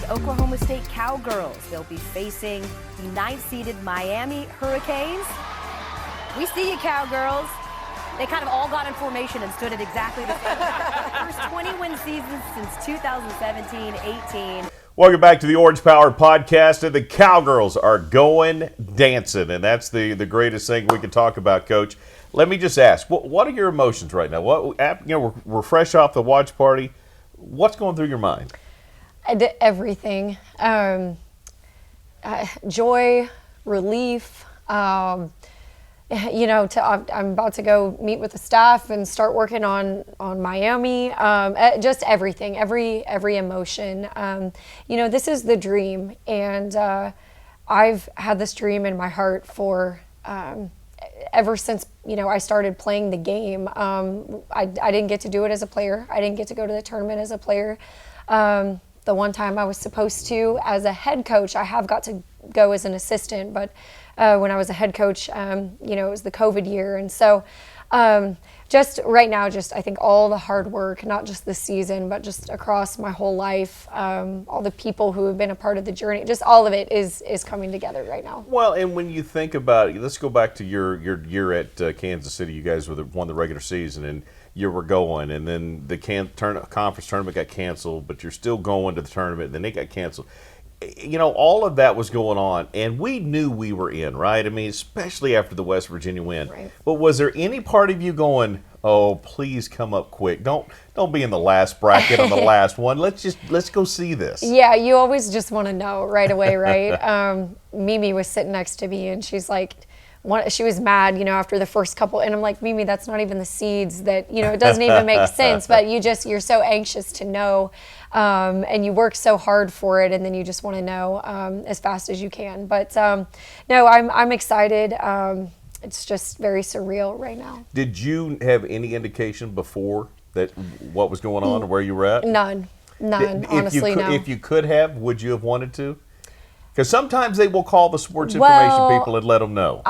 Oklahoma State Cowgirls. They'll be facing the 9th-seeded Miami Hurricanes. We see you, Cowgirls. They kind of all got in formation and stood at exactly the same time. First 20-win season since 2017-18. Welcome back to the Orange Power Podcast. And the Cowgirls are going dancing, and that's the greatest thing we can talk about, Coach. Let me just ask, what are your emotions right now? We're fresh off the watch party. What's going through your mind? Everything. Joy, relief. I'm about to go meet with the staff and start working on Miami. Just everything, every emotion. This is the dream, and I've had this dream in my heart for ever since I started playing the game. I didn't get to do it as a player. I didn't get to go to the tournament as a player. The one time I was supposed to as a head coach, I have got to go as an assistant, but when I was a head coach, it was the COVID year. And so just right now, I think all the hard work, not just this season, but just across my whole life, all the people who have been a part of the journey, just all of it is coming together right now. Well, and when you think about it, let's go back to your year at Kansas City. You guys won the regular season, and you were going, and then the conference tournament got canceled, but you're still going to the tournament, and then it got canceled. All of that was going on, and we knew we were in, right? I mean, especially after the West Virginia win. Right. But was there any part of you going, oh, please come up quick. Don't be in the last bracket on the last one. Let's go see this. Yeah, you always just want to know right away, right? Mimi was sitting next to me, and she's like, she was mad, after the first couple, and I'm like, Mimi, that's not even the seeds that, it doesn't even make sense, but you're so anxious to know, and you work so hard for it, and then you just want to know as fast as you can. But no, I'm excited. It's just very surreal right now. Did you have any indication before that what was going on or where you were at? None, honestly, no. If you could have, would you have wanted to? Because sometimes they will call the sports information people and let them know.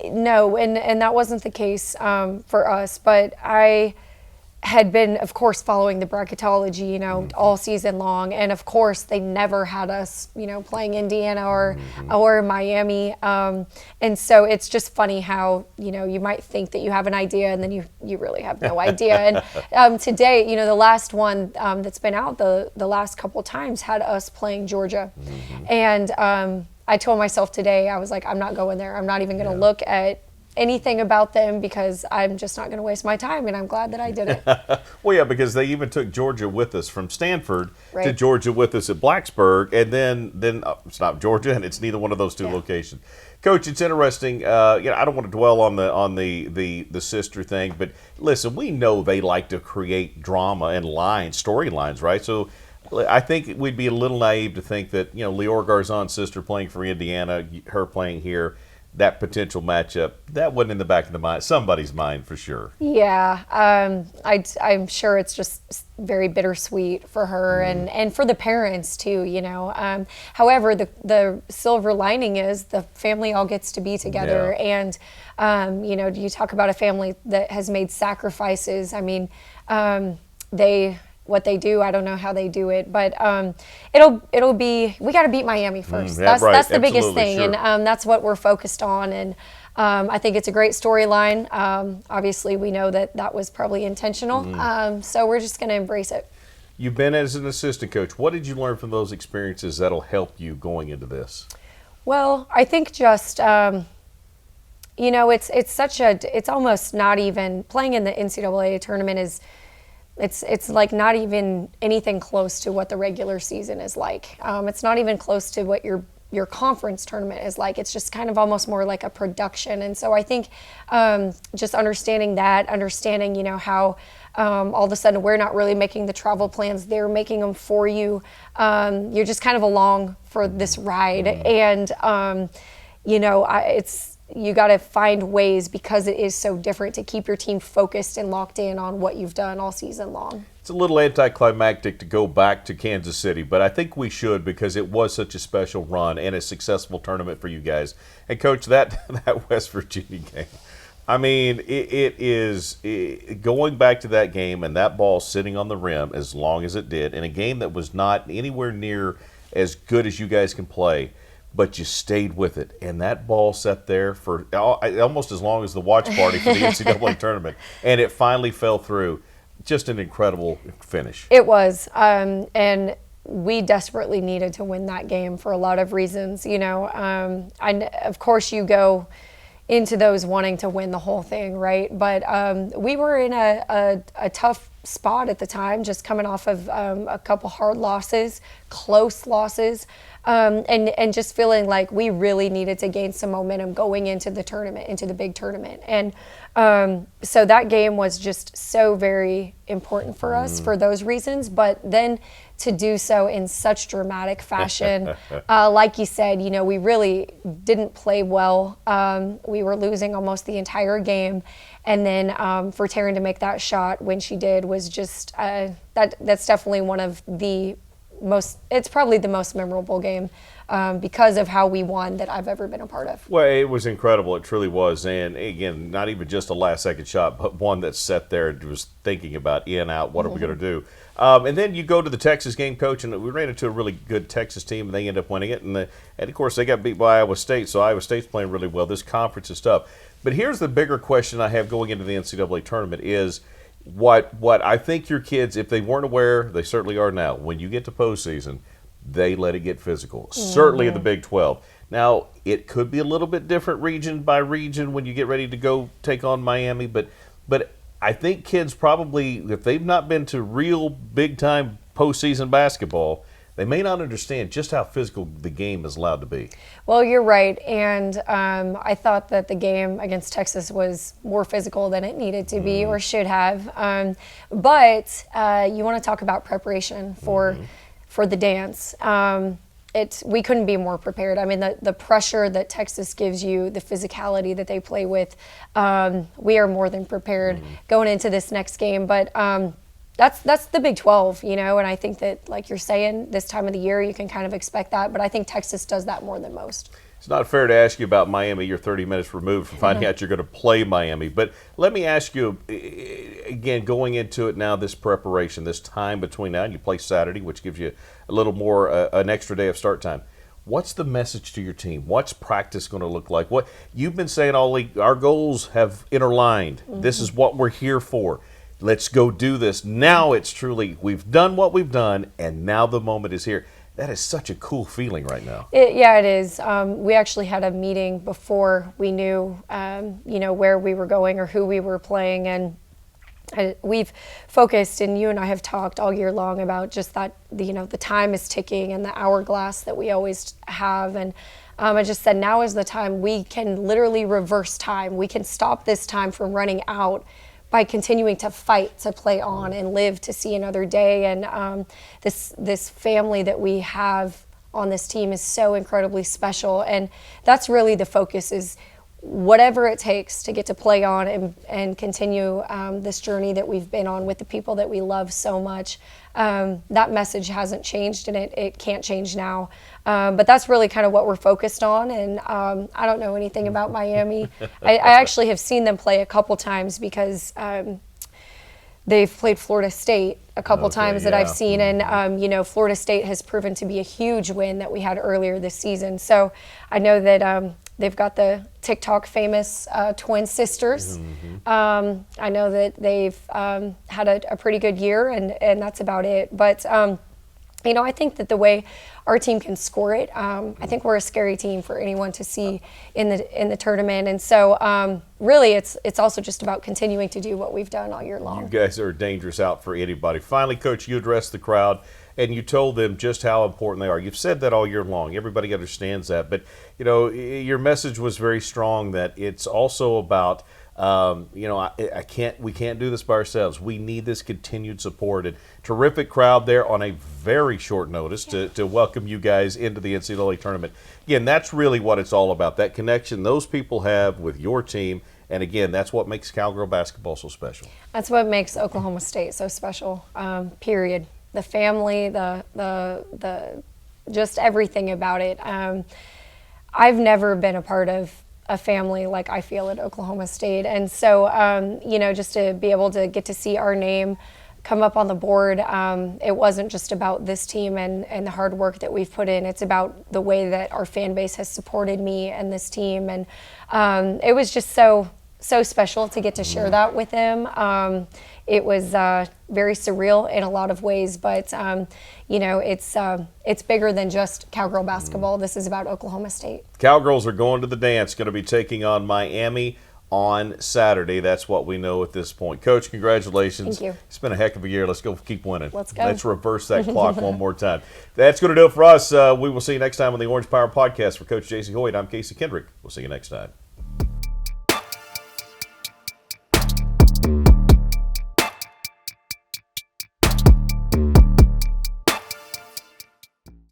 No, and that wasn't the case for us, but I had been, of course, following the bracketology, all season long, and of course they never had us, playing Indiana or Miami, and so it's just funny how you might think that you have an idea and then you really have no idea. And today, the last one that's been out the last couple times had us playing Georgia, and I told myself today, I was like, I'm not going there. I'm not even going to look at anything about them because I'm just not going to waste my time, and I'm glad that I did it. Well, yeah, because they even took Georgia with us from Stanford right. to Georgia with us at Blacksburg, and then it's not Georgia, and it's neither one of those two locations. Coach, it's interesting. I don't want to dwell on the sister thing, but listen, we know they like to create drama and storylines, right? So I think we'd be a little naive to think that Lior Garzon's sister playing for Indiana, her playing here, that potential matchup, that wasn't in the back of the mind, somebody's mind for sure. Yeah, I'm sure it's just very bittersweet for her and for the parents too, However, the silver lining is the family all gets to be together. Yeah. And, you talk about a family that has made sacrifices. I mean, what they do, I don't know how they do it, but it'll be, we got to beat Miami first. That's the Absolutely, biggest thing, sure. And that's what we're focused on. And I think it's a great storyline. Obviously, we know that was probably intentional, so we're just going to embrace it. You've been as an assistant coach. What did you learn from those experiences that'll help you going into this? Well, I think just it's almost not even playing in the NCAA tournament is. It's like not even anything close to what the regular season is like. It's not even close to what your conference tournament is like. It's just kind of almost more like a production. And so I think just understanding how all of a sudden we're not really making the travel plans, they're making them for you. You're just kind of along for this ride. And, you got to find ways, because it is so different, to keep your team focused and locked in on what you've done all season long. It's a little anticlimactic to go back to Kansas City, but I think we should, because it was such a special run and a successful tournament for you guys. And Coach, that West Virginia game, I mean, it is going back to that game and that ball sitting on the rim as long as it did, in a game that was not anywhere near as good as you guys can play. But you stayed with it, and that ball sat there for almost as long as the watch party for the NCAA tournament, and it finally fell through. Just an incredible finish. It was, and we desperately needed to win that game for a lot of reasons. Of course, you go into those wanting to win the whole thing, right? But we were in a tough spot at the time, just coming off of a couple hard losses, close losses. And just feeling like we really needed to gain some momentum going into the tournament, into the big tournament. And so that game was just so very important for us for those reasons. But then to do so in such dramatic fashion, like you said, we really didn't play well. We were losing almost the entire game. And then for Taryn to make that shot when she did was just, that's definitely one of the it's probably the most memorable game because of how we won that I've ever been a part of. Well, it was incredible. It truly was. And again, not even just a last-second shot, but one that sat there and was thinking about in, out, what are we going to do? And then you go to the Texas game, Coach, and we ran into a really good Texas team, and they ended up winning it. And of course, they got beat by Iowa State, so Iowa State's playing really well. This conference is tough. But here's the bigger question I have going into the NCAA tournament is, what I think your kids, if they weren't aware, they certainly are now. When you get to postseason, they let it get physical. Certainly in the Big 12. Now, it could be a little bit different region by region when you get ready to go take on Miami, but I think kids probably, if they've not been to real big-time postseason basketball, they may not understand just how physical the game is allowed to be. Well, you're right, and I thought that the game against Texas was more physical than it needed to be or should have. But you want to talk about preparation for the dance. We couldn't be more prepared. I mean, the pressure that Texas gives you, the physicality that they play with, we are more than prepared going into this next game. But that's the Big 12, and I think that, like you're saying, this time of the year you can kind of expect that, but I think Texas does that more than most. It's not fair to ask you about Miami. You're 30 minutes removed from finding out you're going to play Miami. But let me ask you, again, going into it now, this preparation, this time between now and you play Saturday, which gives you a little more, an extra day of start time. What's the message to your team? What's practice going to look like? What you've been saying all week, our goals have interlined. This is what we're here for. Let's go do this. Now it's truly, we've done what we've done, and now the moment is here. That is such a cool feeling right now. Yeah, it is. We actually had a meeting before we knew, where we were going or who we were playing, and we've focused, and you and I have talked all year long about just that, the time is ticking and the hourglass that we always have, and I just said now is the time we can literally reverse time. We can stop this time from running out by continuing to fight, to play on and live to see another day. And this family that we have on this team is so incredibly special. And that's really the focus, is whatever it takes to get to play on and continue this journey that we've been on with the people that we love so much. That message hasn't changed, and it can't change now. But that's really kind of what we're focused on. And I don't know anything about Miami. I actually have seen them play a couple times because they've played Florida State a couple times that I've seen. And, Florida State has proven to be a huge win that we had earlier this season. So I know that they've got the TikTok famous twin sisters. I know that they've had a pretty good year, and that's about it. But, I think that the way our team can score it, I think we're a scary team for anyone to see in the tournament. And so really it's also just about continuing to do what we've done all year long. You guys are a dangerous out for anybody. Finally, Coach, you addressed the crowd, and you told them just how important they are. You've said that all year long. Everybody understands that. But, your message was very strong that it's also about, we can't do this by ourselves. We need this continued support. And terrific crowd there on a very short notice to welcome you guys into the NCAA tournament. Again, that's really what it's all about, that connection those people have with your team. And again, that's what makes Cowgirl basketball so special. That's what makes Oklahoma State so special, period. The family, the just everything about it. I've never been a part of a family like I feel at Oklahoma State. And so, just to be able to get to see our name come up on the board, it wasn't just about this team and the hard work that we've put in. It's about the way that our fan base has supported me and this team. And it was just so special to get to share that with them. It was very surreal in a lot of ways, but it's bigger than just Cowgirl basketball. This is about Oklahoma State. Cowgirls are going to the dance, going to be taking on Miami on Saturday. That's what we know at this point. Coach, congratulations. Thank you. It's been a heck of a year. Let's go keep winning. Let's go. Let's reverse that clock one more time. That's going to do it for us. We will see you next time on the Orange Power Podcast. For Coach Jacie Hoyt, I'm Casey Kendrick. We'll see you next time.